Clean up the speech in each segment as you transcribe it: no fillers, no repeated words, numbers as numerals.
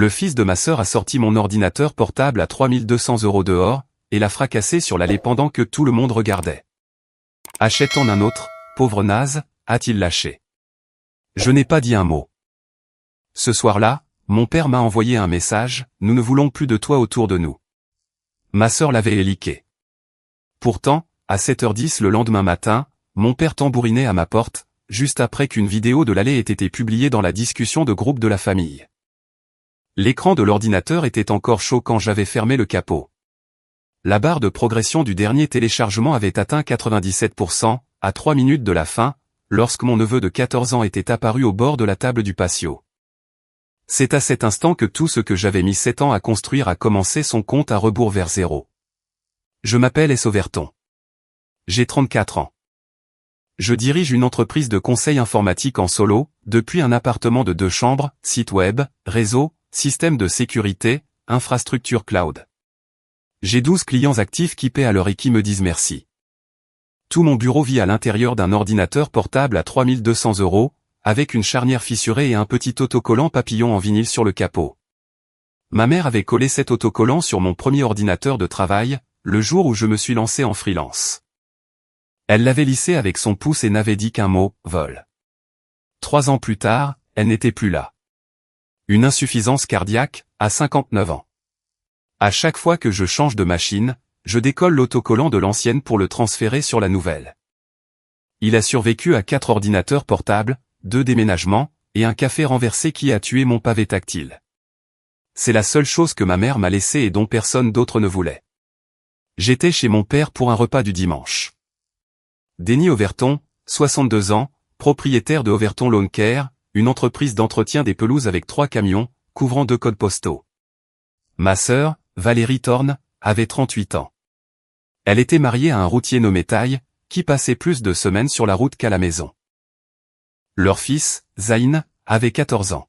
Le fils de ma sœur a sorti mon ordinateur portable à 3200 € dehors, et l'a fracassé sur l'allée pendant que tout le monde regardait. Achète-en un autre, pauvre naze, a-t-il lâché. Je n'ai pas dit un mot. Ce soir-là, mon père m'a envoyé un message, nous ne voulons plus de toi autour de nous. Ma sœur l'avait éliqué. Pourtant, à 7h10 le lendemain matin, mon père tambourinait à ma porte, juste après qu'une vidéo de l'allée ait été publiée dans la discussion de groupe de la famille. L'écran de l'ordinateur était encore chaud quand j'avais fermé le capot. La barre de progression du dernier téléchargement avait atteint 97%, à 3 minutes de la fin, lorsque mon neveu de 14 ans était apparu au bord de la table du patio. C'est à cet instant que tout ce que j'avais mis 7 ans à construire a commencé son compte à rebours vers zéro. Je m'appelle S. Overton. J'ai 34 ans. Je dirige une entreprise de conseil informatique en solo, depuis un appartement de 2 chambres, site web, réseau, système de sécurité, infrastructure cloud. J'ai 12 clients actifs qui paient à l'heure et qui me disent merci. Tout mon bureau vit à l'intérieur d'un ordinateur portable à 3200 €, avec une charnière fissurée et un petit autocollant papillon en vinyle sur le capot. Ma mère avait collé cet autocollant sur mon premier ordinateur de travail, le jour où je me suis lancé en freelance. Elle l'avait lissé avec son pouce et n'avait dit qu'un mot, vol. 3 ans plus tard, elle n'était plus là. Une insuffisance cardiaque, à 59 ans. À chaque fois que je change de machine, je décolle l'autocollant de l'ancienne pour le transférer sur la nouvelle. Il a survécu à 4 ordinateurs portables, 2 déménagements, et un café renversé qui a tué mon pavé tactile. C'est la seule chose que ma mère m'a laissée et dont personne d'autre ne voulait. J'étais chez mon père pour un repas du dimanche. Denny Overton, 62 ans, propriétaire de Overton Lawn Care, une entreprise d'entretien des pelouses avec 3 camions, couvrant 2 codes postaux. Ma sœur, Valérie Thorne, avait 38 ans. Elle était mariée à un routier nommé Taille, qui passait plus de semaines sur la route qu'à la maison. Leur fils, Zayn, avait 14 ans.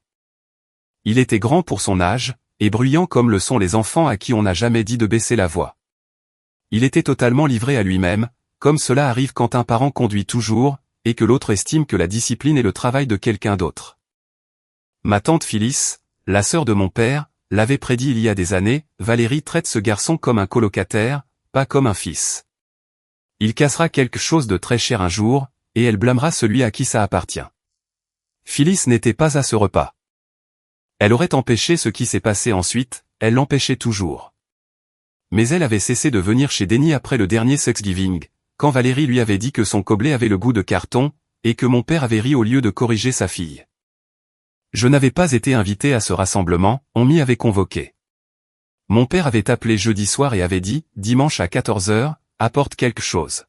Il était grand pour son âge, et bruyant comme le sont les enfants à qui on n'a jamais dit de baisser la voix. Il était totalement livré à lui-même, comme cela arrive quand un parent conduit toujours, et que l'autre estime que la discipline est le travail de quelqu'un d'autre. Ma tante Phyllis, la sœur de mon père, l'avait prédit il y a des années, Valérie traite ce garçon comme un colocataire, pas comme un fils. Il cassera quelque chose de très cher un jour, et elle blâmera celui à qui ça appartient. Phyllis n'était pas à ce repas. Elle aurait empêché ce qui s'est passé ensuite, elle l'empêchait toujours. Mais elle avait cessé de venir chez Denny après le dernier Thanksgiving, quand Valérie lui avait dit que son gobelet avait le goût de carton, et que mon père avait ri au lieu de corriger sa fille. Je n'avais pas été invité à ce rassemblement, on m'y avait convoqué. Mon père avait appelé jeudi soir et avait dit, dimanche à 14h, apporte quelque chose.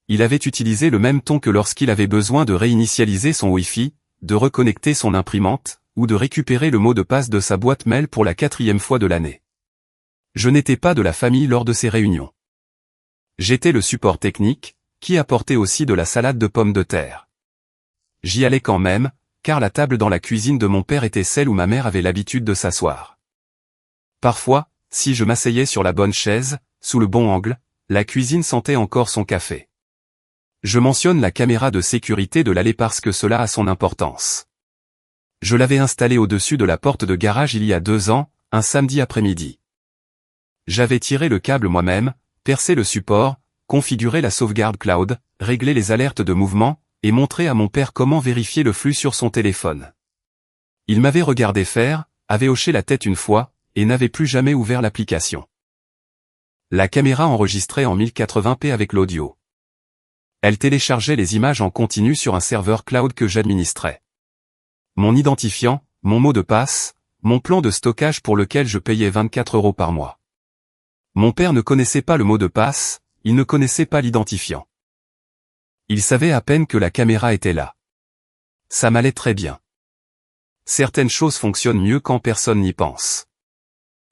Il avait utilisé le même ton que lorsqu'il avait besoin de réinitialiser son Wi-Fi, de reconnecter son imprimante, ou de récupérer le mot de passe de sa boîte mail pour la 4e fois de l'année. Je n'étais pas de la famille lors de ces réunions. J'étais le support technique, qui apportait aussi de la salade de pommes de terre. J'y allais quand même, car la table dans la cuisine de mon père était celle où ma mère avait l'habitude de s'asseoir. Parfois, si je m'asseyais sur la bonne chaise, sous le bon angle, la cuisine sentait encore son café. Je mentionne la caméra de sécurité de l'allée parce que cela a son importance. Je l'avais installée au-dessus de la porte de garage il y a 2 ans, un samedi après-midi. J'avais tiré le câble moi-même, percé le support, configuré la sauvegarde cloud, réglé les alertes de mouvement, et montré à mon père comment vérifier le flux sur son téléphone. Il m'avait regardé faire, avait hoché la tête une fois, et n'avait plus jamais ouvert l'application. La caméra enregistrait en 1080p avec l'audio. Elle téléchargeait les images en continu sur un serveur cloud que j'administrais. Mon identifiant, mon mot de passe, mon plan de stockage pour lequel je payais 24 € par mois. Mon père ne connaissait pas le mot de passe, il ne connaissait pas l'identifiant. Il savait à peine que la caméra était là. Ça m'allait très bien. Certaines choses fonctionnent mieux quand personne n'y pense.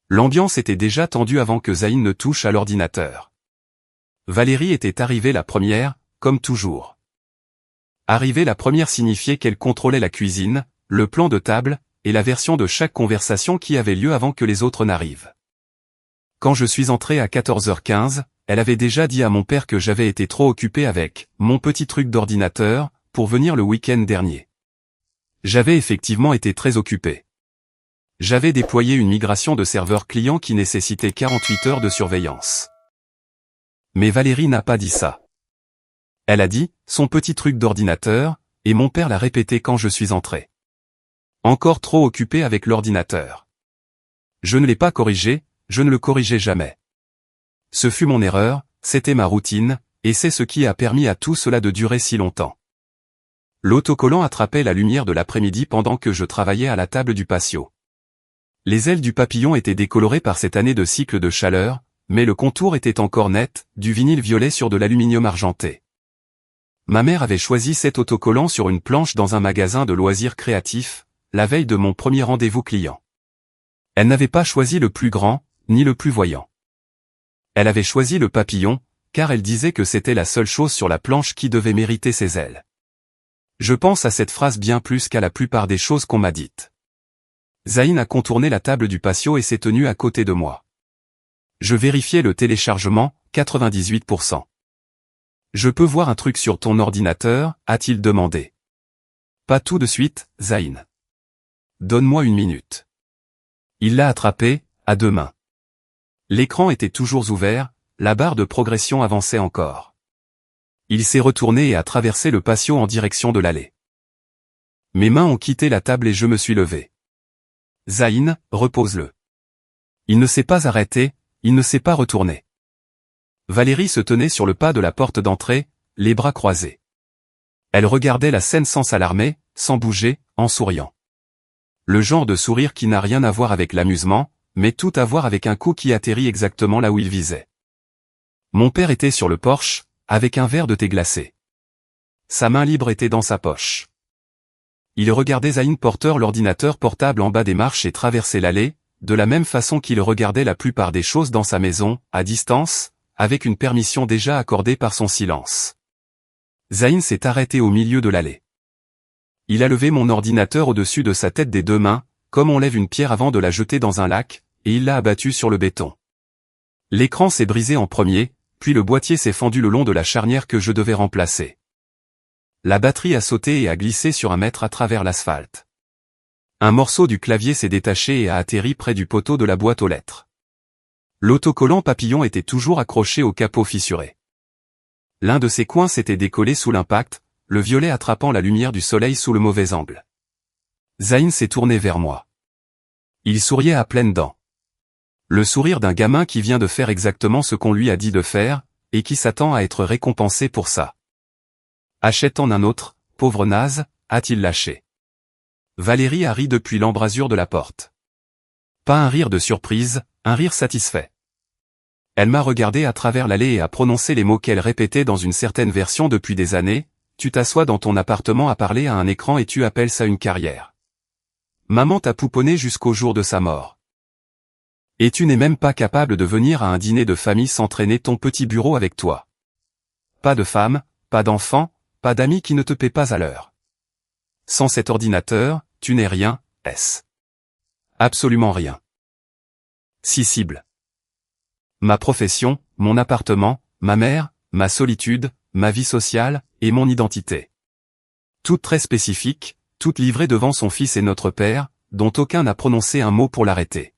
L'ambiance était déjà tendue avant que Zayn ne touche à l'ordinateur. Valérie était arrivée la première, comme toujours. Arriver la première signifiait qu'elle contrôlait la cuisine, le plan de table, et la version de chaque conversation qui avait lieu avant que les autres n'arrivent. Quand je suis entré à 14h15, elle avait déjà dit à mon père que j'avais été trop occupé avec mon petit truc d'ordinateur pour venir le week-end dernier. J'avais effectivement été très occupé. J'avais déployé une migration de serveurs clients qui nécessitait 48 heures de surveillance. Mais Valérie n'a pas dit ça. Elle a dit, son petit truc d'ordinateur, et mon père l'a répété quand je suis entré. Encore trop occupé avec l'ordinateur. Je ne l'ai pas corrigé, je ne le corrigeai jamais. Ce fut mon erreur, c'était ma routine, et c'est ce qui a permis à tout cela de durer si longtemps. L'autocollant attrapait la lumière de l'après-midi pendant que je travaillais à la table du patio. Les ailes du papillon étaient décolorées par cette année de cycle de chaleur, mais le contour était encore net, du vinyle violet sur de l'aluminium argenté. Ma mère avait choisi cet autocollant sur une planche dans un magasin de loisirs créatifs, la veille de mon premier rendez-vous client. Elle n'avait pas choisi le plus grand, ni le plus voyant. Elle avait choisi le papillon, car elle disait que c'était la seule chose sur la planche qui devait mériter ses ailes. Je pense à cette phrase bien plus qu'à la plupart des choses qu'on m'a dites. Zayn a contourné la table du patio et s'est tenu à côté de moi. Je vérifiais le téléchargement, 98%. Je peux voir un truc sur ton ordinateur, a-t-il demandé. Pas tout de suite, Zayn. Donne-moi une minute. Il l'a attrapé, à deux mains. L'écran était toujours ouvert, la barre de progression avançait encore. Il s'est retourné et a traversé le patio en direction de l'allée. Mes mains ont quitté la table et je me suis levé. Zayn, repose-le. Il ne s'est pas arrêté, il ne s'est pas retourné. Valérie se tenait sur le pas de la porte d'entrée, les bras croisés. Elle regardait la scène sans s'alarmer, sans bouger, en souriant. Le genre de sourire qui n'a rien à voir avec l'amusement, mais tout à voir avec un coup qui atterrit exactement là où il visait. Mon père était sur le porche, avec un verre de thé glacé. Sa main libre était dans sa poche. Il regardait Zayn porteur l'ordinateur portable en bas des marches et traverser l'allée, de la même façon qu'il regardait la plupart des choses dans sa maison, à distance, avec une permission déjà accordée par son silence. Zayn s'est arrêté au milieu de l'allée. Il a levé mon ordinateur au-dessus de sa tête des deux mains, comme on lève une pierre avant de la jeter dans un lac, et il l'a abattu sur le béton. L'écran s'est brisé en premier, puis le boîtier s'est fendu le long de la charnière que je devais remplacer. La batterie a sauté et a glissé sur un mètre à travers l'asphalte. Un morceau du clavier s'est détaché et a atterri près du poteau de la boîte aux lettres. L'autocollant papillon était toujours accroché au capot fissuré. L'un de ses coins s'était décollé sous l'impact, le violet attrapant la lumière du soleil sous le mauvais angle. Zayn s'est tourné vers moi. Il souriait à pleines dents. Le sourire d'un gamin qui vient de faire exactement ce qu'on lui a dit de faire, et qui s'attend à être récompensé pour ça. Achète-en un autre, pauvre naze, a-t-il lâché. Valérie a ri depuis l'embrasure de la porte. Pas un rire de surprise, un rire satisfait. Elle m'a regardé à travers l'allée et a prononcé les mots qu'elle répétait dans une certaine version depuis des années, tu t'assois dans ton appartement à parler à un écran et tu appelles ça une carrière. Maman t'a pouponné jusqu'au jour de sa mort. Et tu n'es même pas capable de venir à un dîner de famille sans traîner ton petit bureau avec toi. Pas de femme, pas d'enfant, pas d'amis qui ne te paient pas à l'heure. Sans cet ordinateur, tu n'es rien, est-ce? Absolument rien. Si cible. Ma profession, mon appartement, ma mère, ma solitude, ma vie sociale, et mon identité. Toutes très spécifiques, toutes livrées devant son fils et notre père, dont aucun n'a prononcé un mot pour l'arrêter.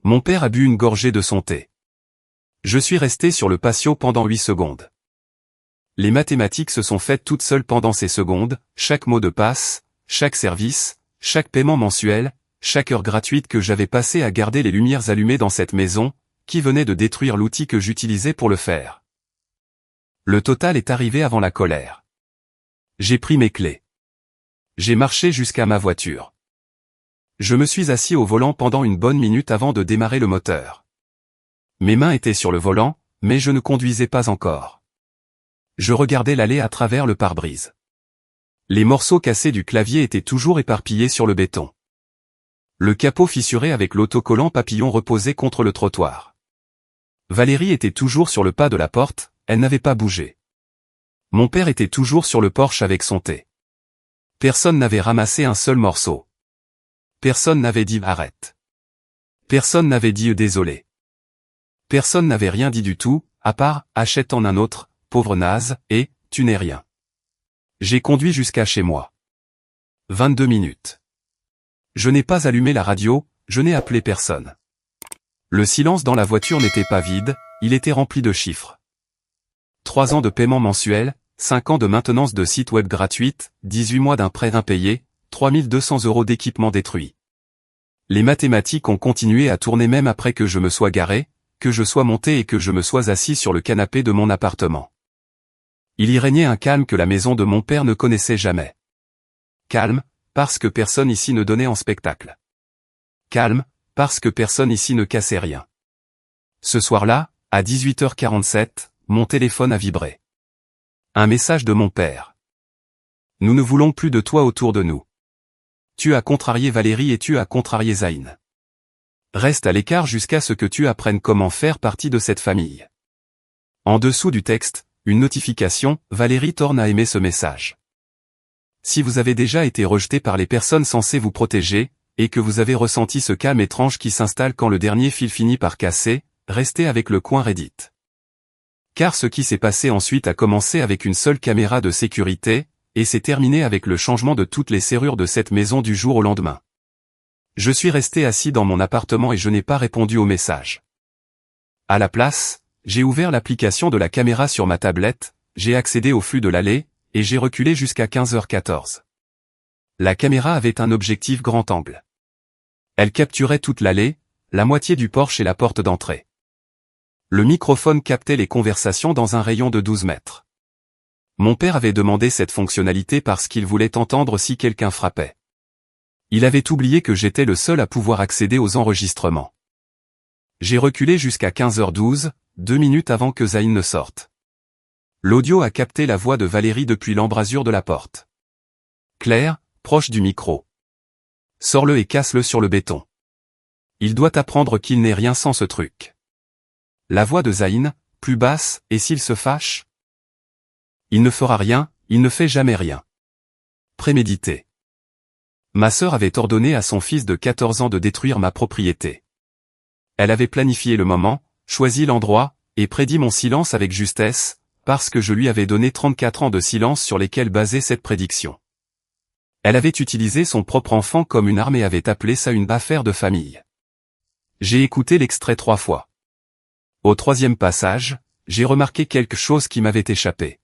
Mon père a bu une gorgée de son thé. Je suis resté sur le patio pendant 8 secondes. Les mathématiques se sont faites toutes seules pendant ces secondes, chaque mot de passe, chaque service, chaque paiement mensuel, chaque heure gratuite que j'avais passée à garder les lumières allumées dans cette maison, qui venait de détruire l'outil que j'utilisais pour le faire. Le total est arrivé avant la colère. J'ai pris mes clés. J'ai marché jusqu'à ma voiture. Je me suis assis au volant pendant une bonne minute avant de démarrer le moteur. Mes mains étaient sur le volant, mais je ne conduisais pas encore. Je regardais l'allée à travers le pare-brise. Les morceaux cassés du clavier étaient toujours éparpillés sur le béton. Le capot fissuré avec l'autocollant papillon reposait contre le trottoir. Valérie était toujours sur le pas de la porte, elle n'avait pas bougé. Mon père était toujours sur le porche avec son thé. Personne n'avait ramassé un seul morceau. Personne n'avait dit arrête. Personne n'avait dit désolé. Personne n'avait rien dit du tout, à part achète-en un autre, pauvre naze, et tu n'es rien. J'ai conduit jusqu'à chez moi. 22 minutes. Je n'ai pas allumé la radio, je n'ai appelé personne. Le silence dans la voiture n'était pas vide, il était rempli de chiffres. 3 ans de paiement mensuel, 5 ans de maintenance de site web gratuite, 18 mois d'un prêt impayé, 3200 € d'équipement détruit. Les mathématiques ont continué à tourner même après que je me sois garé, que je sois monté et que je me sois assis sur le canapé de mon appartement. Il y régnait un calme que la maison de mon père ne connaissait jamais. Calme, parce que personne ici ne donnait en spectacle. Calme, parce que personne ici ne cassait rien. Ce soir-là, à 18h47, mon téléphone a vibré. Un message de mon père. Nous ne voulons plus de toi autour de nous. Tu as contrarié Valérie et tu as contrarié Zayn. Reste à l'écart jusqu'à ce que tu apprennes comment faire partie de cette famille. En dessous du texte, une notification, Valérie Thorne a aimé ce message. Si vous avez déjà été rejeté par les personnes censées vous protéger, et que vous avez ressenti ce calme étrange qui s'installe quand le dernier fil finit par casser, restez avec le coin Reddit. Car ce qui s'est passé ensuite a commencé avec une seule caméra de sécurité, et s'est terminé avec le changement de toutes les serrures de cette maison du jour au lendemain. Je suis resté assis dans mon appartement et je n'ai pas répondu au message. À la place, j'ai ouvert l'application de la caméra sur ma tablette, j'ai accédé au flux de l'allée, et j'ai reculé jusqu'à 15h14. La caméra avait un objectif grand angle. Elle capturait toute l'allée, la moitié du porche et la porte d'entrée. Le microphone captait les conversations dans un rayon de 12 mètres. Mon père avait demandé cette fonctionnalité parce qu'il voulait entendre si quelqu'un frappait. Il avait oublié que j'étais le seul à pouvoir accéder aux enregistrements. J'ai reculé jusqu'à 15h12, 2 minutes avant que Zayn ne sorte. L'audio a capté la voix de Valérie depuis l'embrasure de la porte. Claire, proche du micro. Sors-le et casse-le sur le béton. Il doit apprendre qu'il n'est rien sans ce truc. La voix de Zayn, plus basse, et s'il se fâche? Il ne fera rien, il ne fait jamais rien. Prémédité. Ma sœur avait ordonné à son fils de 14 ans de détruire ma propriété. Elle avait planifié le moment, choisi l'endroit, et prédit mon silence avec justesse, parce que je lui avais donné 34 ans de silence sur lesquels basait cette prédiction. Elle avait utilisé son propre enfant comme une arme et avait appelé ça une affaire de famille. J'ai écouté l'extrait 3 fois. Au 3e passage, j'ai remarqué quelque chose qui m'avait échappé.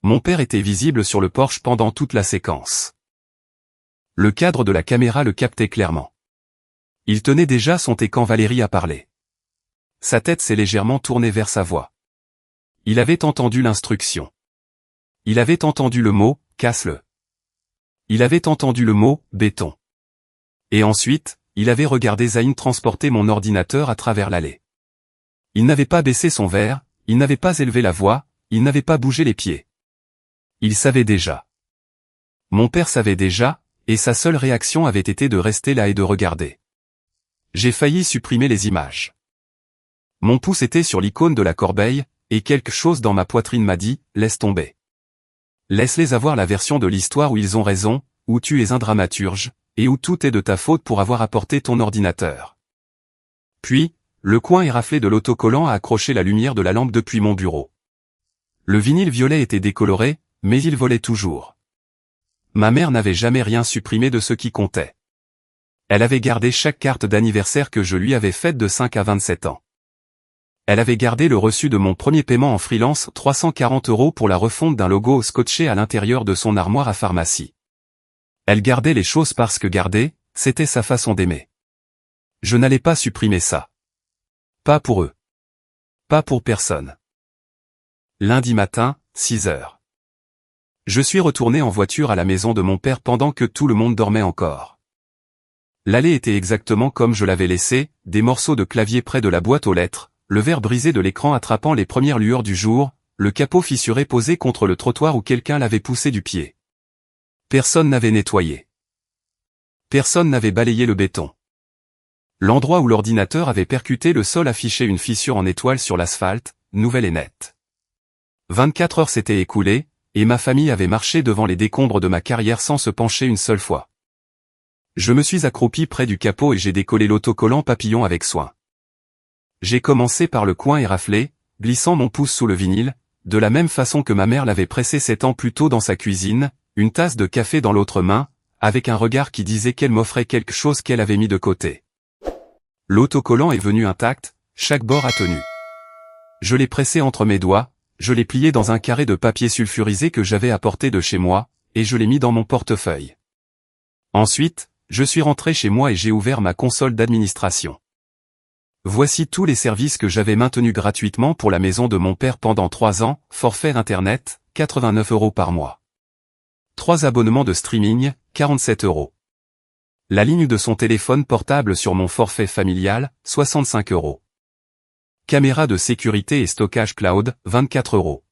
Mon père était visible sur le porche pendant toute la séquence. Le cadre de la caméra le captait clairement. Il tenait déjà son thé quand Valérie a parlé. Sa tête s'est légèrement tournée vers sa voix. Il avait entendu l'instruction. Il avait entendu le mot « casse-le ». Il avait entendu le mot « béton ». Et ensuite, il avait regardé Zayn transporter mon ordinateur à travers l'allée. Il n'avait pas baissé son verre, il n'avait pas élevé la voix, il n'avait pas bougé les pieds. Il savait déjà. Mon père savait déjà, et sa seule réaction avait été de rester là et de regarder. J'ai failli supprimer les images. Mon pouce était sur l'icône de la corbeille, et quelque chose dans ma poitrine m'a dit « laisse tomber. Laisse-les avoir la version de l'histoire où ils ont raison, où tu es un dramaturge, et où tout est de ta faute pour avoir apporté ton ordinateur. » Puis, le coin éraflé de l'autocollant a accroché la lumière de la lampe depuis mon bureau. Le vinyle violet était décoloré, mais il volait toujours. Ma mère n'avait jamais rien supprimé de ce qui comptait. Elle avait gardé chaque carte d'anniversaire que je lui avais faite de 5 à 27 ans. Elle avait gardé le reçu de mon premier paiement en freelance 340 € pour la refonte d'un logo scotché à l'intérieur de son armoire à pharmacie. Elle gardait les choses parce que garder, c'était sa façon d'aimer. Je n'allais pas supprimer ça. Pas pour eux. Pas pour personne. Lundi matin, 6 heures. Je suis retourné en voiture à la maison de mon père pendant que tout le monde dormait encore. L'allée était exactement comme je l'avais laissé, des morceaux de clavier près de la boîte aux lettres, le verre brisé de l'écran attrapant les premières lueurs du jour, le capot fissuré posé contre le trottoir où quelqu'un l'avait poussé du pied. Personne n'avait nettoyé. Personne n'avait balayé le béton. L'endroit où l'ordinateur avait percuté le sol affichait une fissure en étoile sur l'asphalte, nouvelle et nette. 24 heures s'étaient écoulées, et ma famille avait marché devant les décombres de ma carrière sans se pencher une seule fois. Je me suis accroupi près du capot et j'ai décollé l'autocollant papillon avec soin. J'ai commencé par le coin éraflé, glissant mon pouce sous le vinyle, de la même façon que ma mère l'avait pressé 7 ans plus tôt dans sa cuisine, une tasse de café dans l'autre main, avec un regard qui disait qu'elle m'offrait quelque chose qu'elle avait mis de côté. L'autocollant est venu intact, chaque bord a tenu. Je l'ai pressé entre mes doigts, je l'ai plié dans un carré de papier sulfurisé que j'avais apporté de chez moi, et je l'ai mis dans mon portefeuille. Ensuite, je suis rentré chez moi et j'ai ouvert ma console d'administration. Voici tous les services que j'avais maintenus gratuitement pour la maison de mon père pendant 3 ans, forfait internet, 89 € par mois. 3 abonnements de streaming, 47 €. La ligne de son téléphone portable sur mon forfait familial, 65 €. Caméra de sécurité et stockage cloud, 24 €.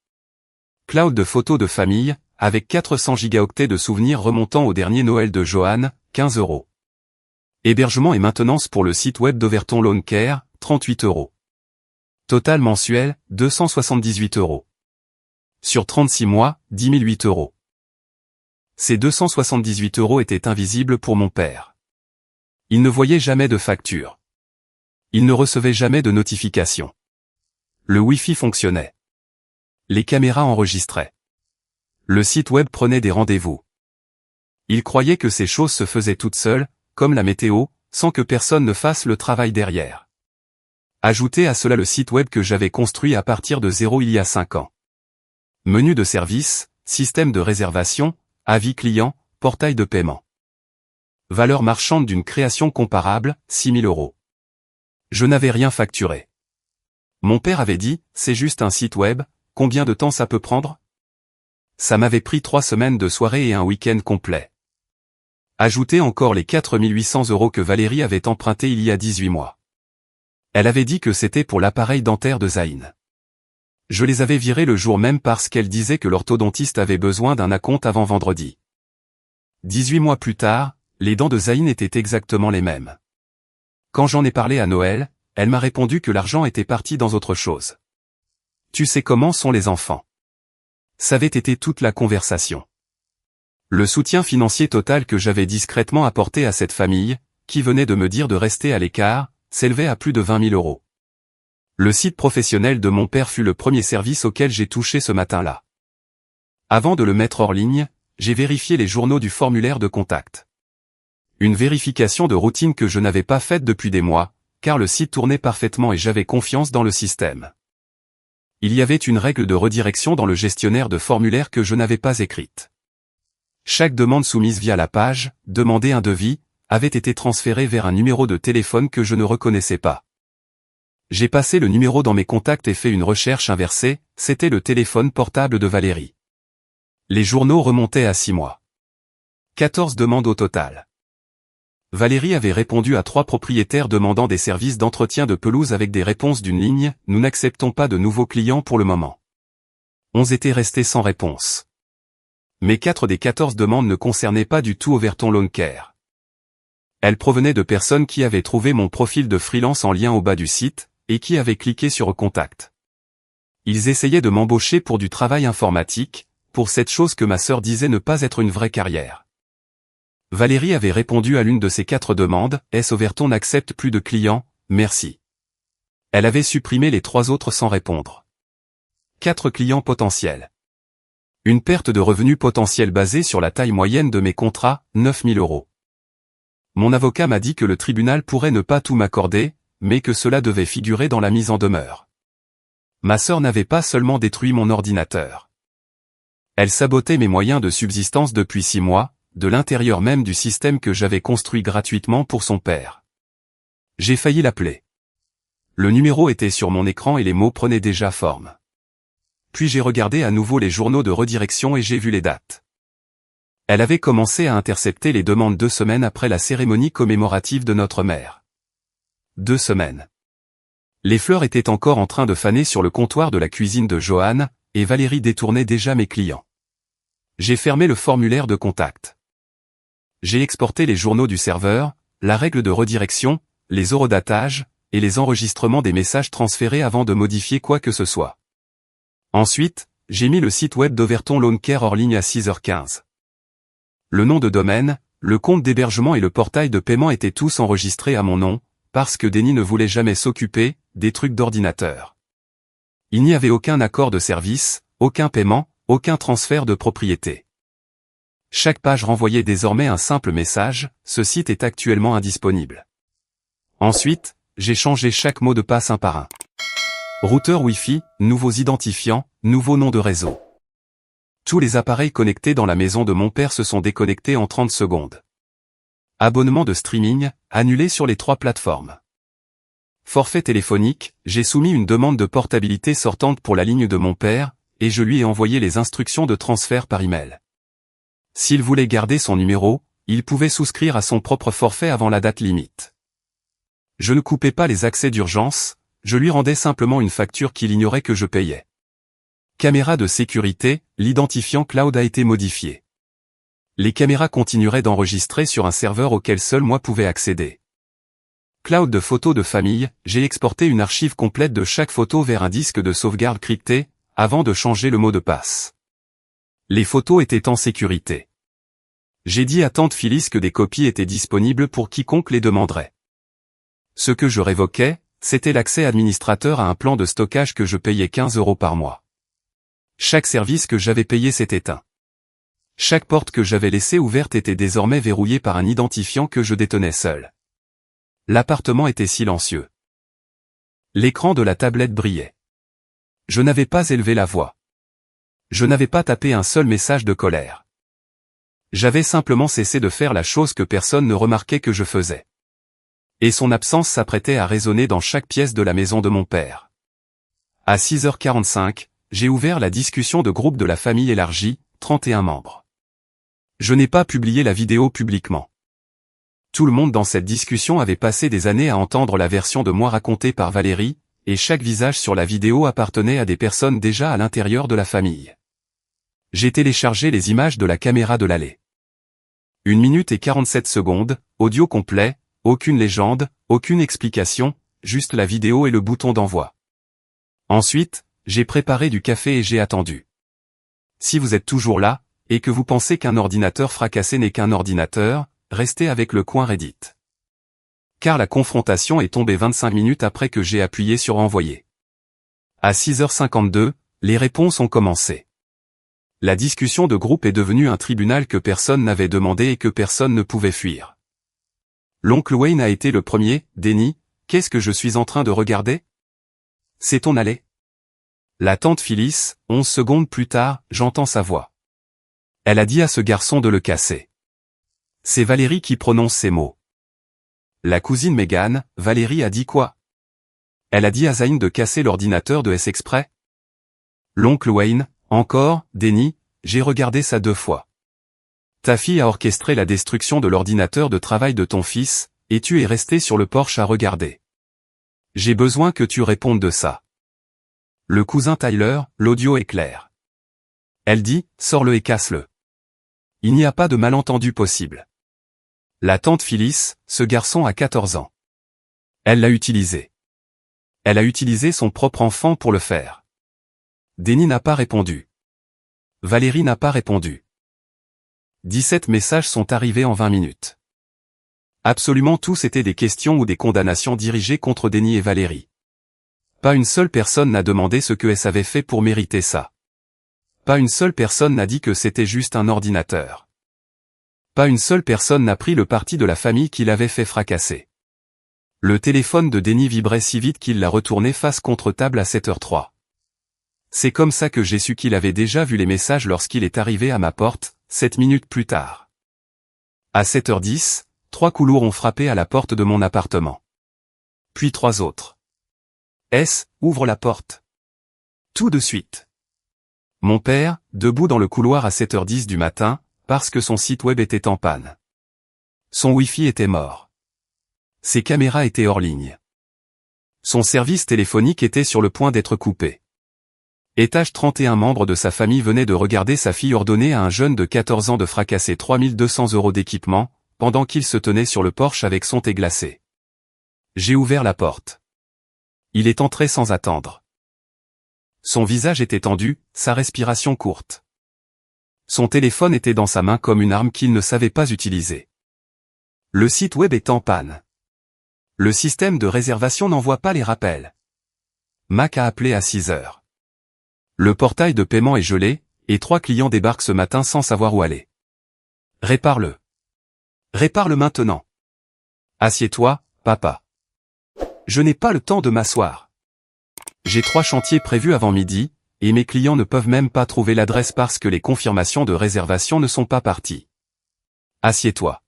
Cloud de photos de famille, avec 400 gigaoctets de souvenirs remontant au dernier Noël de Johan, 15 €. Hébergement et maintenance pour le site web d'Overton Lawn Care, 38 €. Total mensuel, 278 €. Sur 36 mois, 10 008 €. Ces 278 € étaient invisibles pour mon père. Il ne voyait jamais de facture. Il ne recevait jamais de notification. Le Wi-Fi fonctionnait. Les caméras enregistraient. Le site web prenait des rendez-vous. Il croyait que ces choses se faisaient toutes seules, comme la météo, sans que personne ne fasse le travail derrière. Ajoutez à cela le site web que j'avais construit à partir de zéro il y a 5 ans. Menu de service, système de réservation, avis client, portail de paiement. Valeur marchande d'une création comparable, 6 000 €. Je n'avais rien facturé. Mon père avait dit, c'est juste un site web, combien de temps ça peut prendre? Ça m'avait pris 3 semaines de soirée et un week-end complet. Ajoutez encore les 4 800 € que Valérie avait empruntés il y a 18 mois. Elle avait dit que c'était pour l'appareil dentaire de Zayn. Je les avais virés le jour même parce qu'elle disait que l'orthodontiste avait besoin d'un acompte avant vendredi. 18 mois plus tard, les dents de Zayn étaient exactement les mêmes. Quand j'en ai parlé à Noël, elle m'a répondu que l'argent était parti dans autre chose. Tu sais comment sont les enfants. Ça avait été toute la conversation. Le soutien financier total que j'avais discrètement apporté à cette famille, qui venait de me dire de rester à l'écart, s'élevait à plus de 20 000 €. Le site professionnel de mon père fut le premier service auquel j'ai touché ce matin-là. Avant de le mettre hors ligne, j'ai vérifié les journaux du formulaire de contact. Une vérification de routine que je n'avais pas faite depuis des mois, car le site tournait parfaitement et j'avais confiance dans le système. Il y avait une règle de redirection dans le gestionnaire de formulaire que je n'avais pas écrite. Chaque demande soumise via la page « Demander un devis » avait été transférée vers un numéro de téléphone que je ne reconnaissais pas. J'ai passé le numéro dans mes contacts et fait une recherche inversée, c'était le téléphone portable de Valérie. Les journaux remontaient à 6 mois. 14 demandes au total. Valérie avait répondu à 3 propriétaires demandant des services d'entretien de pelouse avec des réponses d'une ligne « Nous n'acceptons pas de nouveaux clients pour le moment ». 11 étaient restés sans réponse. Mais 4 des 14 demandes ne concernaient pas du tout Overton Lawn Care. Elles provenaient de personnes qui avaient trouvé mon profil de freelance en lien au bas du site, et qui avaient cliqué sur Contact. Ils essayaient de m'embaucher pour du travail informatique, pour cette chose que ma sœur disait ne pas être une vraie carrière. Valérie avait répondu à l'une de ces 4 demandes, « Est-ce Overton n'accepte plus de clients, merci ». Elle avait supprimé les 3 autres sans répondre. 4 clients potentiels. Une perte de revenus potentiels basée sur la taille moyenne de mes contrats, 9 000 €. Mon avocat m'a dit que le tribunal pourrait ne pas tout m'accorder, mais que cela devait figurer dans la mise en demeure. Ma sœur n'avait pas seulement détruit mon ordinateur. Elle sabotait mes moyens de subsistance depuis 6 mois, de l'intérieur même du système que j'avais construit gratuitement pour son père. J'ai failli l'appeler. Le numéro était sur mon écran et les mots prenaient déjà forme. Puis j'ai regardé à nouveau les journaux de redirection et j'ai vu les dates. Elle avait commencé à intercepter les demandes 2 semaines après la cérémonie commémorative de notre mère. 2 semaines. Les fleurs étaient encore en train de faner sur le comptoir de la cuisine de Johan, et Valérie détournait déjà mes clients. J'ai fermé le formulaire de contact. J'ai exporté les journaux du serveur, la règle de redirection, les horodatages, et les enregistrements des messages transférés avant de modifier quoi que ce soit. Ensuite, j'ai mis le site web d'Overton Lawn Care hors ligne à 6h15. Le nom de domaine, le compte d'hébergement et le portail de paiement étaient tous enregistrés à mon nom, parce que Denis ne voulait jamais s'occuper des trucs d'ordinateur. Il n'y avait aucun accord de service, aucun paiement, aucun transfert de propriété. Chaque page renvoyait désormais un simple message, ce site est actuellement indisponible. Ensuite, j'ai changé chaque mot de passe un par un. Routeur Wi-Fi, nouveaux identifiants, nouveau nom de réseau. Tous les appareils connectés dans la maison de mon père se sont déconnectés en 30 secondes. Abonnement de streaming, annulé sur les 3 plateformes. Forfait téléphonique, j'ai soumis une demande de portabilité sortante pour la ligne de mon père, et je lui ai envoyé les instructions de transfert par email. S'il voulait garder son numéro, il pouvait souscrire à son propre forfait avant la date limite. Je ne coupais pas les accès d'urgence, je lui rendais simplement une facture qu'il ignorait que je payais. Caméra de sécurité, l'identifiant cloud a été modifié. Les caméras continueraient d'enregistrer sur un serveur auquel seul moi pouvais accéder. Cloud de photos de famille, j'ai exporté une archive complète de chaque photo vers un disque de sauvegarde crypté, avant de changer le mot de passe. Les photos étaient en sécurité. J'ai dit à tante Phyllis que des copies étaient disponibles pour quiconque les demanderait. Ce que je révoquais, c'était l'accès administrateur à un plan de stockage que je payais 15 € par mois. Chaque service que j'avais payé s'est éteint. Chaque porte que j'avais laissée ouverte était désormais verrouillée par un identifiant que je détenais seul. L'appartement était silencieux. L'écran de la tablette brillait. Je n'avais pas élevé la voix. Je n'avais pas tapé un seul message de colère. J'avais simplement cessé de faire la chose que personne ne remarquait que je faisais. Et son absence s'apprêtait à résonner dans chaque pièce de la maison de mon père. À 6h45, j'ai ouvert la discussion de groupe de la famille élargie, 31 membres. Je n'ai pas publié la vidéo publiquement. Tout le monde dans cette discussion avait passé des années à entendre la version de moi racontée par Valérie, et chaque visage sur la vidéo appartenait à des personnes déjà à l'intérieur de la famille. J'ai téléchargé les images de la caméra de l'allée. 1 minute et 47 secondes, audio complet, aucune légende, aucune explication, juste la vidéo et le bouton d'envoi. Ensuite, j'ai préparé du café et j'ai attendu. Si vous êtes toujours là, et que vous pensez qu'un ordinateur fracassé n'est qu'un ordinateur, restez avec le coin Reddit. Car la confrontation est tombée 25 minutes après que j'ai appuyé sur envoyer. À 6h52, les réponses ont commencé. La discussion de groupe est devenue un tribunal que personne n'avait demandé et que personne ne pouvait fuir. L'oncle Wayne a été le premier. Denny, qu'est-ce que je suis en train de regarder? C'est ton allée? La tante Phyllis, 11 secondes plus tard, j'entends sa voix. Elle a dit à ce garçon de le casser. C'est Valérie qui prononce ces mots. La cousine Megan, Valérie a dit quoi? Elle a dit à Zayn de casser l'ordinateur de S-Exprès? L'oncle Wayne, encore, Denny, j'ai regardé ça 2 fois. Ta fille a orchestré la destruction de l'ordinateur de travail de ton fils, et tu es resté sur le porche à regarder. J'ai besoin que tu répondes de ça. Le cousin Tyler, l'audio est clair. Elle dit, sors-le et casse-le. Il n'y a pas de malentendu possible. La tante Phyllis, ce garçon a 14 ans. Elle l'a utilisé. Elle a utilisé son propre enfant pour le faire. Denny n'a pas répondu. Valérie n'a pas répondu. 17 messages sont arrivés en 20 minutes. Absolument tous étaient des questions ou des condamnations dirigées contre Denny et Valérie. Pas une seule personne n'a demandé ce que S avait fait pour mériter ça. Pas une seule personne n'a dit que c'était juste un ordinateur. Pas une seule personne n'a pris le parti de la famille qui l'avait fait fracasser. Le téléphone de Denny vibrait si vite qu'il l'a retourné face contre table à 7h03. C'est comme ça que j'ai su qu'il avait déjà vu les messages lorsqu'il est arrivé à ma porte, 7 minutes plus tard. À 7h10, 3 coups ont frappé à la porte de mon appartement. Puis 3 autres. S, ouvre la porte. Tout de suite. Mon père, debout dans le couloir à 7h10 du matin, parce que son site web était en panne. Son Wi-Fi était mort. Ses caméras étaient hors ligne. Son service téléphonique était sur le point d'être coupé. Étage 31 membres de sa famille venaient de regarder sa fille ordonner à un jeune de 14 ans de fracasser 3200 € d'équipement, pendant qu'il se tenait sur le porche avec son thé glacé. J'ai ouvert la porte. Il est entré sans attendre. Son visage était tendu, sa respiration courte. Son téléphone était dans sa main comme une arme qu'il ne savait pas utiliser. Le site web est en panne. Le système de réservation n'envoie pas les rappels. Mac a appelé à 6 heures. Le portail de paiement est gelé, et 3 clients débarquent ce matin sans savoir où aller. Répare-le. Répare-le maintenant. Assieds-toi, papa. Je n'ai pas le temps de m'asseoir. J'ai 3 chantiers prévus avant midi, et mes clients ne peuvent même pas trouver l'adresse parce que les confirmations de réservation ne sont pas parties. Assieds-toi.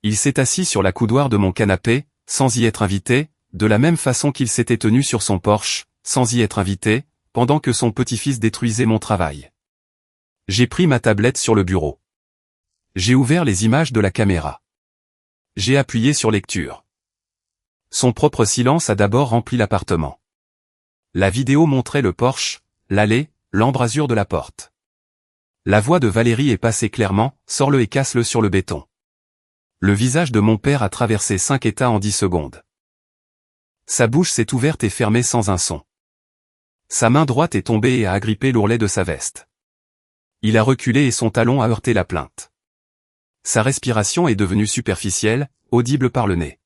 Il s'est assis sur la coudoir de mon canapé, sans y être invité, de la même façon qu'il s'était tenu sur son Porsche, sans y être invité, pendant que son petit-fils détruisait mon travail. J'ai pris ma tablette sur le bureau. J'ai ouvert les images de la caméra. J'ai appuyé sur lecture. Son propre silence a d'abord rempli l'appartement. La vidéo montrait le Porsche, l'allée, l'embrasure de la porte. La voix de Valérie est passée clairement, sors-le et casse-le sur le béton. Le visage de mon père a traversé 5 états en 10 secondes. Sa bouche s'est ouverte et fermée sans un son. Sa main droite est tombée et a agrippé l'ourlet de sa veste. Il a reculé et son talon a heurté la plainte. Sa respiration est devenue superficielle, audible par le nez.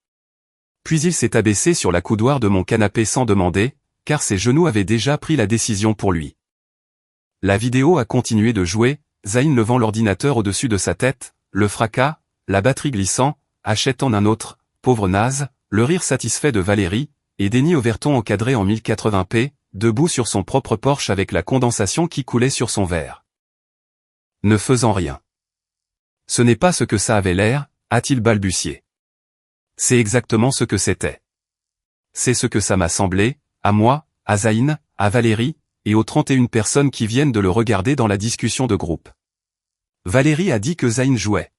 Puis il s'est abaissé sur la coudoir de mon canapé sans demander, car ses genoux avaient déjà pris la décision pour lui. La vidéo a continué de jouer, Zayn levant l'ordinateur au-dessus de sa tête, le fracas, la batterie glissant, achète en un autre, pauvre naze, le rire satisfait de Valérie, et Denis Overton encadré en 1080p, debout sur son propre Porsche avec la condensation qui coulait sur son verre. Ne faisant rien. Ce n'est pas ce que ça avait l'air, a-t-il balbutié. C'est exactement ce que c'était. C'est ce que ça m'a semblé, à moi, à Zayn, à Valérie, et aux 31 personnes qui viennent de le regarder dans la discussion de groupe. Valérie a dit que Zayn jouait.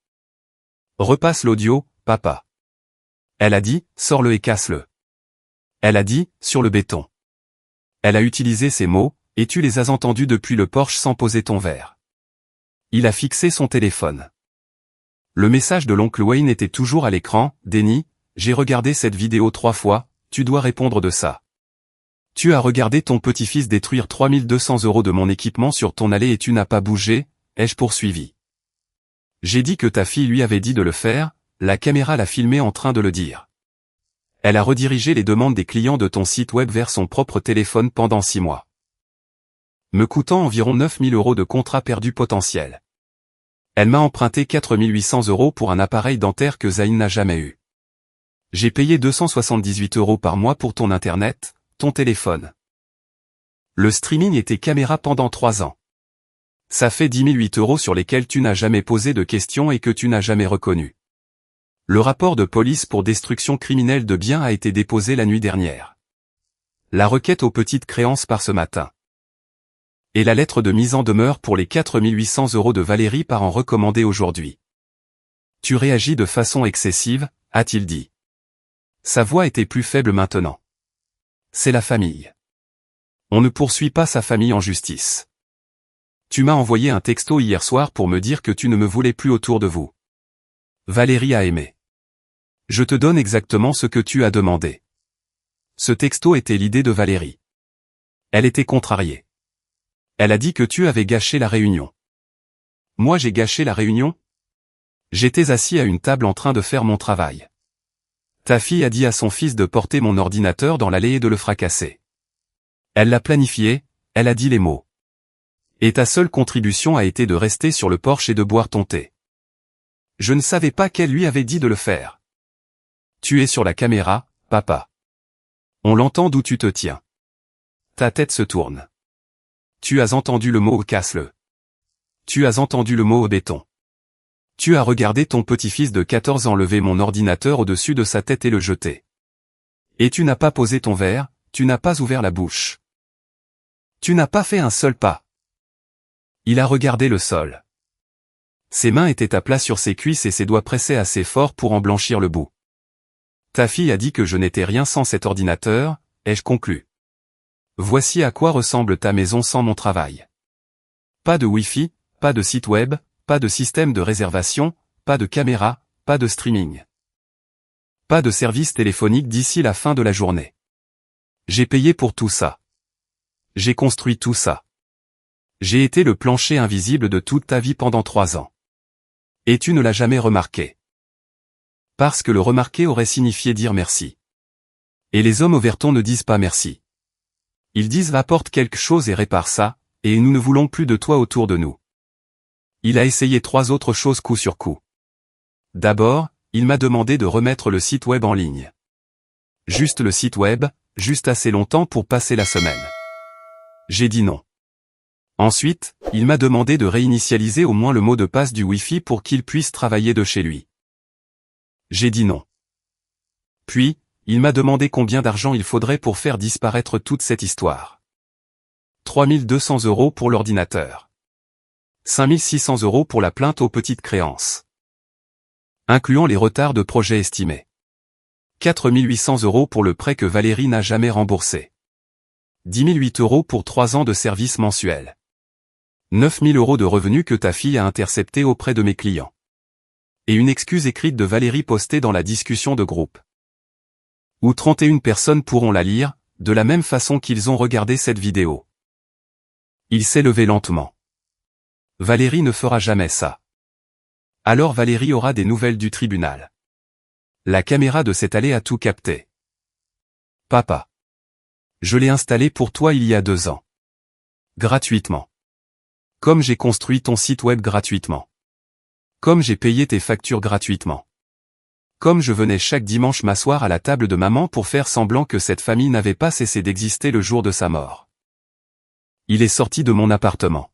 Repasse l'audio, papa. Elle a dit, sors-le et casse-le. Elle a dit, sur le béton. Elle a utilisé ces mots, et tu les as entendus depuis le Porsche sans poser ton verre. Il a fixé son téléphone. Le message de l'oncle Wayne était toujours à l'écran, Denis, j'ai regardé cette vidéo 3 fois, tu dois répondre de ça. Tu as regardé ton petit-fils détruire 3200 € de mon équipement sur ton allée et tu n'as pas bougé, ai-je poursuivi. J'ai dit que ta fille lui avait dit de le faire, la caméra l'a filmé en train de le dire. Elle a redirigé les demandes des clients de ton site web vers son propre téléphone pendant 6 mois. Me coûtant environ 9000 € de contrat perdu potentiel. Elle m'a emprunté 4800 € pour un appareil dentaire que Zayn n'a jamais eu. J'ai payé 278 € par mois pour ton internet, ton téléphone. Le streaming et tes caméras pendant 3 ans. Ça fait 10 008 € sur lesquels tu n'as jamais posé de questions et que tu n'as jamais reconnu. Le rapport de police pour destruction criminelle de biens a été déposé la nuit dernière. La requête aux petites créances par ce matin. Et la lettre de mise en demeure pour les 4800 € de Valérie par an recommandée aujourd'hui. Tu réagis de façon excessive, a-t-il dit. Sa voix était plus faible maintenant. C'est la famille. On ne poursuit pas sa famille en justice. Tu m'as envoyé un texto hier soir pour me dire que tu ne me voulais plus autour de vous. Valérie a aimé. Je te donne exactement ce que tu as demandé. Ce texto était l'idée de Valérie. Elle était contrariée. Elle a dit que tu avais gâché la réunion. Moi j'ai gâché la réunion? J'étais assis à une table en train de faire mon travail. Ta fille a dit à son fils de porter mon ordinateur dans l'allée et de le fracasser. Elle l'a planifié, elle a dit les mots. Et ta seule contribution a été de rester sur le porche et de boire ton thé. Je ne savais pas qu'elle lui avait dit de le faire. Tu es sur la caméra, papa. On l'entend d'où tu te tiens. Ta tête se tourne. Tu as entendu le mot « casse-le ». Tu as entendu le mot « au béton ». Tu as regardé ton petit-fils de 14 ans lever mon ordinateur au-dessus de sa tête et le jeter. Et tu n'as pas posé ton verre, tu n'as pas ouvert la bouche. Tu n'as pas fait un seul pas. Il a regardé le sol. Ses mains étaient à plat sur ses cuisses et ses doigts pressaient assez fort pour en blanchir le bout. Ta fille a dit que je n'étais rien sans cet ordinateur, ai-je conclu. Voici à quoi ressemble ta maison sans mon travail. Pas de Wi-Fi, pas de site web, pas de système de réservation, pas de caméra, pas de streaming. Pas de service téléphonique d'ici la fin de la journée. J'ai payé pour tout ça. J'ai construit tout ça. J'ai été le plancher invisible de toute ta vie pendant 3 ans. Et tu ne l'as jamais remarqué. Parce que le remarquer aurait signifié dire merci. Et les hommes Overton ne disent pas merci. Ils disent apporte quelque chose et répare ça, et nous ne voulons plus de toi autour de nous. Il a essayé 3 autres choses coup sur coup. D'abord, il m'a demandé de remettre le site web en ligne. Juste le site web, juste assez longtemps pour passer la semaine. J'ai dit non. Ensuite, il m'a demandé de réinitialiser au moins le mot de passe du Wi-Fi pour qu'il puisse travailler de chez lui. J'ai dit non. Puis, il m'a demandé combien d'argent il faudrait pour faire disparaître toute cette histoire. 3 200 € pour l'ordinateur. 5 600 € pour la plainte aux petites créances. Incluant les retards de projet estimés. 4 800 € pour le prêt que Valérie n'a jamais remboursé. 10 008 € pour 3 ans de service mensuel. 9 000 € de revenus que ta fille a interceptés auprès de mes clients. Et une excuse écrite de Valérie postée dans la discussion de groupe. Où 31 personnes pourront la lire, de la même façon qu'ils ont regardé cette vidéo. Il s'est levé lentement. Valérie ne fera jamais ça. Alors Valérie aura des nouvelles du tribunal. La caméra de cette allée a tout capté. Papa. Je l'ai installé pour toi il y a 2 ans. Gratuitement. Comme j'ai construit ton site web gratuitement. Comme j'ai payé tes factures gratuitement. Comme je venais chaque dimanche m'asseoir à la table de maman pour faire semblant que cette famille n'avait pas cessé d'exister le jour de sa mort. Il est sorti de mon appartement.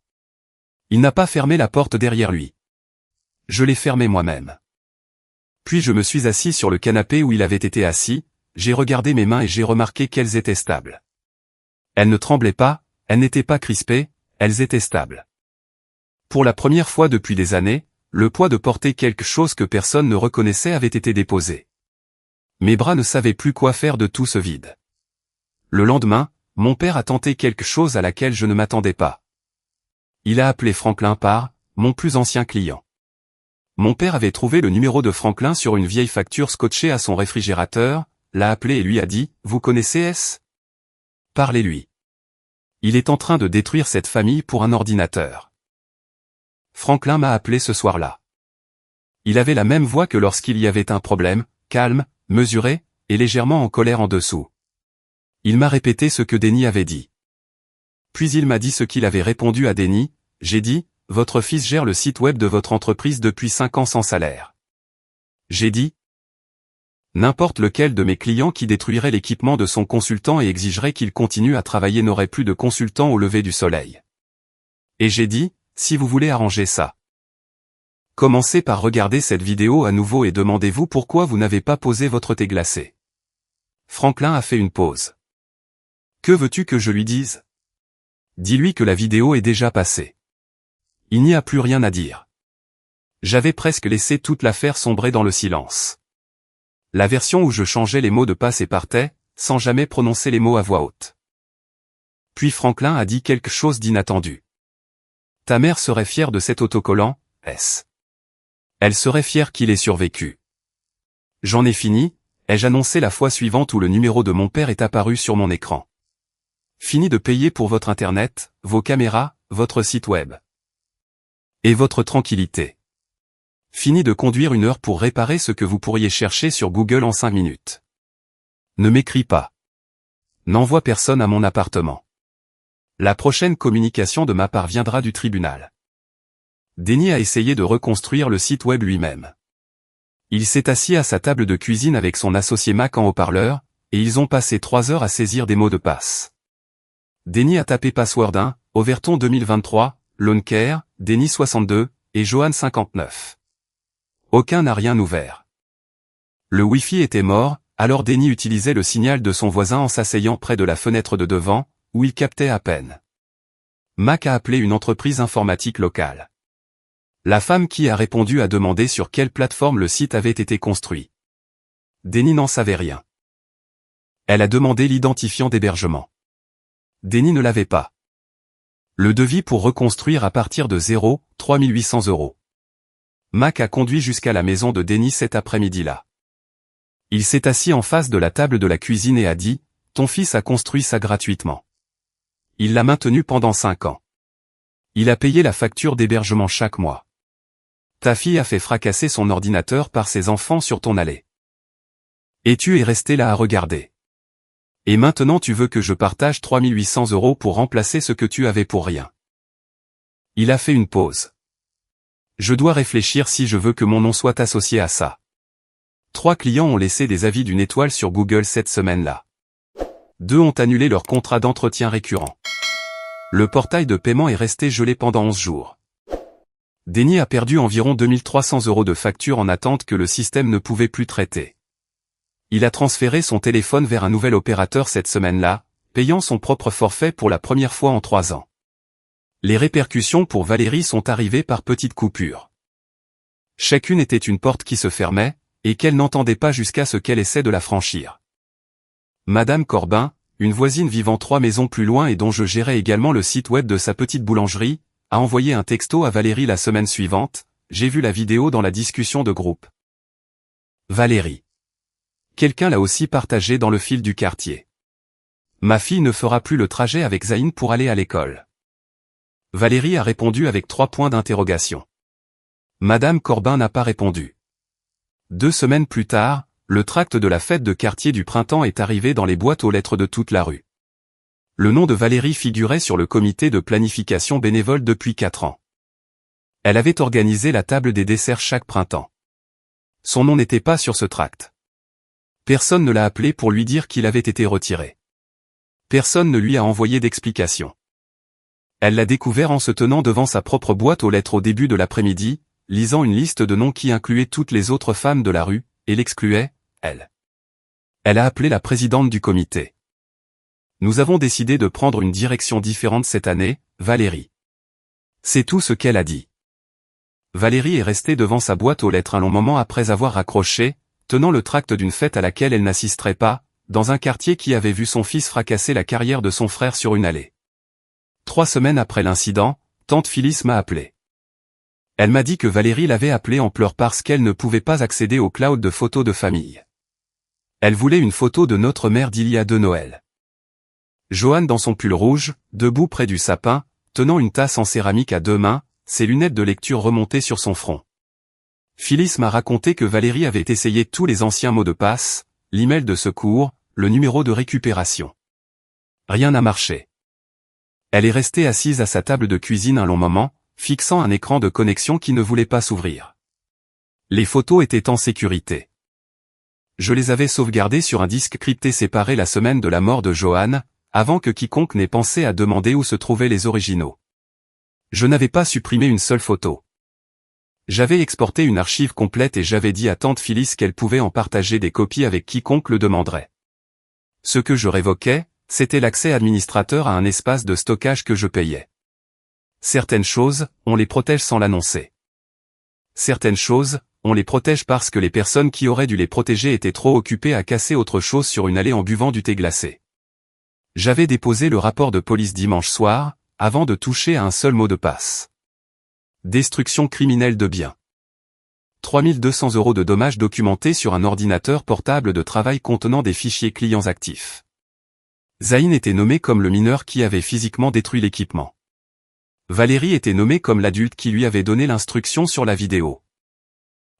Il n'a pas fermé la porte derrière lui. Je l'ai fermée moi-même. Puis je me suis assis sur le canapé où il avait été assis, j'ai regardé mes mains et j'ai remarqué qu'elles étaient stables. Elles ne tremblaient pas, elles n'étaient pas crispées, elles étaient stables. Pour la première fois depuis des années, le poids de porter quelque chose que personne ne reconnaissait avait été déposé. Mes bras ne savaient plus quoi faire de tout ce vide. Le lendemain, mon père a tenté quelque chose à laquelle je ne m'attendais pas. Il a appelé Franklin par « mon plus ancien client ». Mon père avait trouvé le numéro de Franklin sur une vieille facture scotchée à son réfrigérateur, l'a appelé et lui a dit « Vous connaissez S ? Parlez-lui. Il est en train de détruire cette famille pour un ordinateur. » Franklin m'a appelé ce soir-là. Il avait la même voix que lorsqu'il y avait un problème, calme, mesuré, et légèrement en colère en dessous. Il m'a répété ce que Denis avait dit. Puis il m'a dit ce qu'il avait répondu à Denis, j'ai dit, votre fils gère le site web de votre entreprise depuis 5 ans sans salaire. J'ai dit, n'importe lequel de mes clients qui détruirait l'équipement de son consultant et exigerait qu'il continue à travailler n'aurait plus de consultant au lever du soleil. Et j'ai dit, si vous voulez arranger ça, commencez par regarder cette vidéo à nouveau et demandez-vous pourquoi vous n'avez pas posé votre thé glacé. Franklin a fait une pause. Que veux-tu que je lui dise? Dis-lui que la vidéo est déjà passée. Il n'y a plus rien à dire. J'avais presque laissé toute l'affaire sombrer dans le silence. La version où je changeais les mots de passe et partais, sans jamais prononcer les mots à voix haute. Puis Franklin a dit quelque chose d'inattendu. Ta mère serait fière de cet autocollant, S. Elle serait fière qu'il ait survécu. J'en ai fini, ai-je annoncé la fois suivante où le numéro de mon père est apparu sur mon écran. Fini de payer pour votre internet, vos caméras, votre site web. Et votre tranquillité. Fini de conduire 1 heure pour réparer ce que vous pourriez chercher sur Google en 5 minutes. Ne m'écris pas. N'envoie personne à mon appartement. La prochaine communication de ma part viendra du tribunal. Denis a essayé de reconstruire le site web lui-même. Il s'est assis à sa table de cuisine avec son associé Mac en haut-parleur, et ils ont passé 3 heures à saisir des mots de passe. Denis a tapé password 1, Overton 2023, Lonecare, Denis 62, et Johan 59. Aucun n'a rien ouvert. Le Wi-Fi était mort, alors Denis utilisait le signal de son voisin en s'asseyant près de la fenêtre de devant, où il captait à peine. Mac a appelé une entreprise informatique locale. La femme qui a répondu a demandé sur quelle plateforme le site avait été construit. Denis n'en savait rien. Elle a demandé l'identifiant d'hébergement. Denis ne l'avait pas. Le devis pour reconstruire à partir de 0, 3 800 €. Mac a conduit jusqu'à la maison de Denis cet après-midi-là. Il s'est assis en face de la table de la cuisine et a dit, « Ton fils a construit ça gratuitement. Il l'a maintenu pendant 5 ans. Il a payé la facture d'hébergement chaque mois. Ta fille a fait fracasser son ordinateur par ses enfants sur ton allée. Et tu es resté là à regarder. Et maintenant tu veux que je partage 3 800 € pour remplacer ce que tu avais pour rien. » Il a fait une pause. Je dois réfléchir si je veux que mon nom soit associé à ça. 3 clients ont laissé des avis d'1 étoile sur Google cette semaine-là. 2 ont annulé leur contrat d'entretien récurrent. Le portail de paiement est resté gelé pendant 11 jours. Denis a perdu environ 2300 € de factures en attente que le système ne pouvait plus traiter. Il a transféré son téléphone vers un nouvel opérateur cette semaine-là, payant son propre forfait pour la première fois en 3 ans. Les répercussions pour Valérie sont arrivées par petites coupures. Chacune était une porte qui se fermait, et qu'elle n'entendait pas jusqu'à ce qu'elle essaie de la franchir. Madame Corbin, une voisine vivant 3 maisons plus loin et dont je gérais également le site web de sa petite boulangerie, a envoyé un texto à Valérie la semaine suivante. J'ai vu la vidéo dans la discussion de groupe. Valérie. Quelqu'un l'a aussi partagé dans le fil du quartier. Ma fille ne fera plus le trajet avec Zayn pour aller à l'école. Valérie a répondu avec 3 points d'interrogation. Madame Corbin n'a pas répondu. 2 semaines plus tard, le tract de la fête de quartier du printemps est arrivé dans les boîtes aux lettres de toute la rue. Le nom de Valérie figurait sur le comité de planification bénévole depuis 4 ans. Elle avait organisé la table des desserts chaque printemps. Son nom n'était pas sur ce tract. Personne ne l'a appelé pour lui dire qu'il avait été retiré. Personne ne lui a envoyé d'explication. Elle l'a découvert en se tenant devant sa propre boîte aux lettres au début de l'après-midi, lisant une liste de noms qui incluait toutes les autres femmes de la rue, et l'excluait, elle. Elle a appelé la présidente du comité. Nous avons décidé de prendre une direction différente cette année, Valérie. C'est tout ce qu'elle a dit. Valérie est restée devant sa boîte aux lettres un long moment après avoir raccroché, tenant le tract d'une fête à laquelle elle n'assisterait pas, dans un quartier qui avait vu son fils fracasser la carrière de son frère sur une allée. 3 semaines après l'incident, tante Phyllis m'a appelé. Elle m'a dit que Valérie l'avait appelée en pleurs parce qu'elle ne pouvait pas accéder au cloud de photos de famille. Elle voulait une photo de notre mère d'il y a 2 Noëls. Joanne dans son pull rouge, debout près du sapin, tenant une tasse en céramique à 2 mains, ses lunettes de lecture remontées sur son front. Phyllis m'a raconté que Valérie avait essayé tous les anciens mots de passe, l'email de secours, le numéro de récupération. Rien n'a marché. Elle est restée assise à sa table de cuisine un long moment, fixant un écran de connexion qui ne voulait pas s'ouvrir. Les photos étaient en sécurité. Je les avais sauvegardées sur un disque crypté séparé la semaine de la mort de Joanne, avant que quiconque n'ait pensé à demander où se trouvaient les originaux. Je n'avais pas supprimé une seule photo. J'avais exporté une archive complète et j'avais dit à tante Phyllis qu'elle pouvait en partager des copies avec quiconque le demanderait. Ce que je révoquais, c'était l'accès administrateur à un espace de stockage que je payais. Certaines choses, on les protège sans l'annoncer. Certaines choses, on les protège parce que les personnes qui auraient dû les protéger étaient trop occupées à casser autre chose sur une allée en buvant du thé glacé. J'avais déposé le rapport de police dimanche soir, avant de toucher à un seul mot de passe. Destruction criminelle de biens. 3200 € de dommages documentés sur un ordinateur portable de travail contenant des fichiers clients actifs. Zayn était nommé comme le mineur qui avait physiquement détruit l'équipement. Valérie était nommée comme l'adulte qui lui avait donné l'instruction sur la vidéo.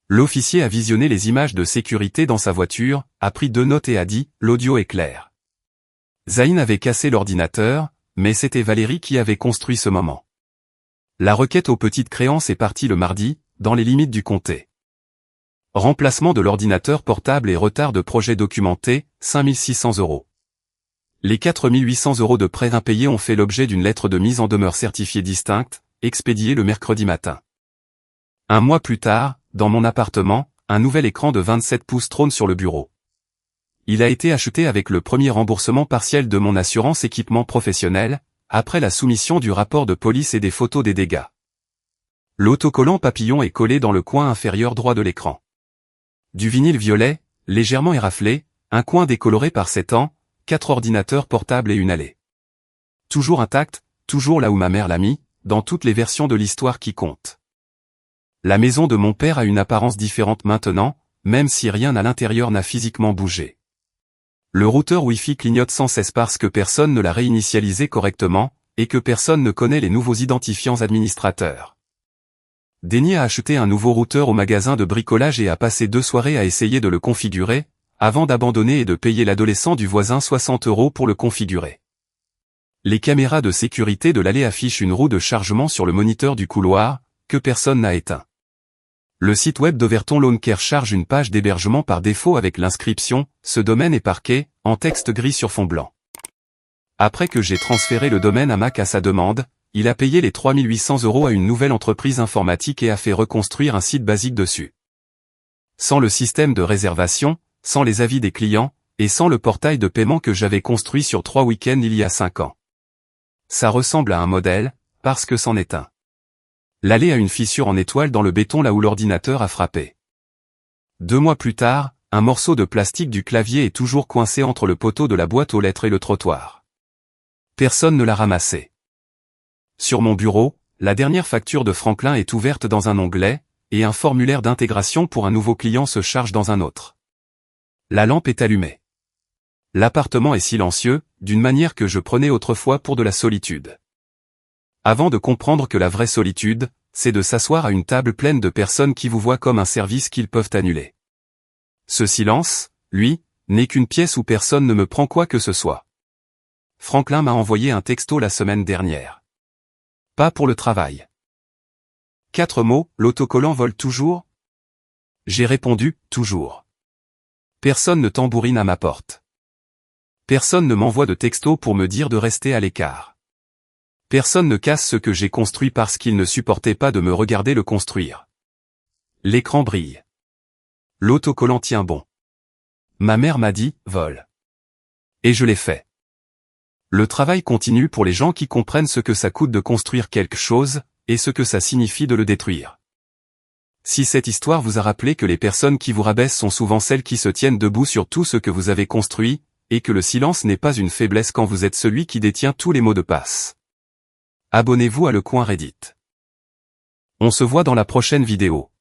L'officier a visionné les images de sécurité dans sa voiture, a pris 2 notes et a dit « L'audio est clair ». Zayn avait cassé l'ordinateur, mais c'était Valérie qui avait construit ce moment. La requête aux petites créances est partie le mardi, dans les limites du comté. Remplacement de l'ordinateur portable et retard de projet documenté, 5600 €. Les 4800 € de prêts impayés ont fait l'objet d'une lettre de mise en demeure certifiée distincte, expédiée le mercredi matin. 1 mois plus tard, dans mon appartement, un nouvel écran de 27 pouces trône sur le bureau. Il a été acheté avec le premier remboursement partiel de mon assurance équipement professionnel, après la soumission du rapport de police et des photos des dégâts. L'autocollant papillon est collé dans le coin inférieur droit de l'écran. Du vinyle violet, légèrement éraflé, un coin décoloré par 7 ans, 4 ordinateurs portables et une allée. Toujours intact, toujours là où ma mère l'a mis, dans toutes les versions de l'histoire qui comptent. La maison de mon père a une apparence différente maintenant, même si rien à l'intérieur n'a physiquement bougé. Le routeur Wi-Fi clignote sans cesse parce que personne ne l'a réinitialisé correctement, et que personne ne connaît les nouveaux identifiants administrateurs. Denis a acheté un nouveau routeur au magasin de bricolage et a passé 2 soirées à essayer de le configurer, avant d'abandonner et de payer l'adolescent du voisin 60 € pour le configurer. Les caméras de sécurité de l'allée affichent une roue de chargement sur le moniteur du couloir, que personne n'a éteint. Le site web d'Overton Lawn Care charge une page d'hébergement par défaut avec l'inscription « Ce domaine est parqué » en texte gris sur fond blanc. Après que j'ai transféré le domaine à Mac à sa demande, il a payé les 3800 € à une nouvelle entreprise informatique et a fait reconstruire un site basique dessus. Sans le système de réservation, sans les avis des clients, et sans le portail de paiement que j'avais construit sur 3 week-ends il y a 5 ans. Ça ressemble à un modèle, parce que c'en est un. L'allée a une fissure en étoile dans le béton là où l'ordinateur a frappé. 2 mois plus tard, un morceau de plastique du clavier est toujours coincé entre le poteau de la boîte aux lettres et le trottoir. Personne ne l'a ramassé. Sur mon bureau, la dernière facture de Franklin est ouverte dans un onglet, et un formulaire d'intégration pour un nouveau client se charge dans un autre. La lampe est allumée. L'appartement est silencieux, d'une manière que je prenais autrefois pour de la solitude. Avant de comprendre que la vraie solitude, c'est de s'asseoir à une table pleine de personnes qui vous voient comme un service qu'ils peuvent annuler. Ce silence, lui, n'est qu'une pièce où personne ne me prend quoi que ce soit. Franklin m'a envoyé un texto la semaine dernière. Pas pour le travail. 4 mots, l'autocollant vole toujours? J'ai répondu, toujours. Personne ne tambourine à ma porte. Personne ne m'envoie de texto pour me dire de rester à l'écart. Personne ne casse ce que j'ai construit parce qu'il ne supportait pas de me regarder le construire. L'écran brille. L'autocollant tient bon. Ma mère m'a dit, vole. Et je l'ai fait. Le travail continue pour les gens qui comprennent ce que ça coûte de construire quelque chose, et ce que ça signifie de le détruire. Si cette histoire vous a rappelé que les personnes qui vous rabaissent sont souvent celles qui se tiennent debout sur tout ce que vous avez construit, et que le silence n'est pas une faiblesse quand vous êtes celui qui détient tous les mots de passe. Abonnez-vous à Le Coin Reddit. On se voit dans la prochaine vidéo.